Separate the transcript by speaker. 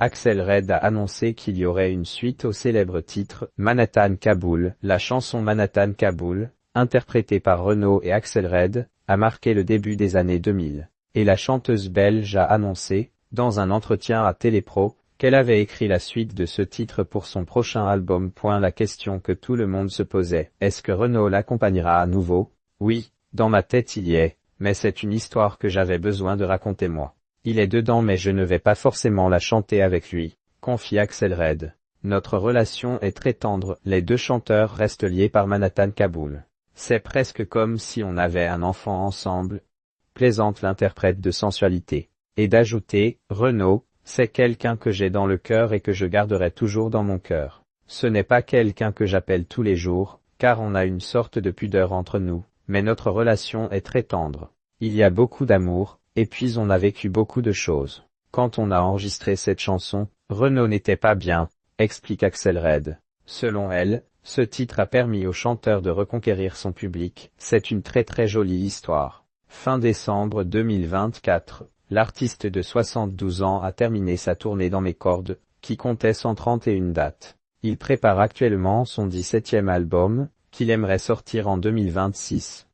Speaker 1: Axel Red a annoncé qu'il y aurait une suite au célèbre titre Manhattan Kaboul. La chanson Manhattan Kaboul, interprétée par Renaud et Axel Red, a marqué le début des années 2000. Et la chanteuse belge a annoncé, dans un entretien à Télépro, qu'elle avait écrit la suite de ce titre pour son prochain album. La question que tout le monde se posait, est-ce que Renaud l'accompagnera à nouveau? Oui, dans ma tête il y est, mais c'est une histoire que j'avais besoin de raconter moi. Il est dedans mais je ne vais pas forcément la chanter avec lui, confie Axel Red. Notre relation est très tendre, les deux chanteurs restent liés par Manhattan Kaboul. C'est presque comme si on avait un enfant ensemble, plaisante l'interprète de sensualité. Et d'ajouter, Renaud, c'est quelqu'un que j'ai dans le cœur et que je garderai toujours dans mon cœur. Ce n'est pas quelqu'un que j'appelle tous les jours, car on a une sorte de pudeur entre nous, mais notre relation est très tendre. Il y a beaucoup d'amour, et puis on a vécu beaucoup de choses. Quand on a enregistré cette chanson, Renaud n'était pas bien, explique Axel Red. Selon elle, ce titre a permis au chanteur de reconquérir son public. C'est une très jolie histoire. Fin décembre 2024, l'artiste de 72 ans a terminé sa tournée dans mes cordes, qui comptait 131 dates. Il prépare actuellement son 17e album, qu'il aimerait sortir en 2026.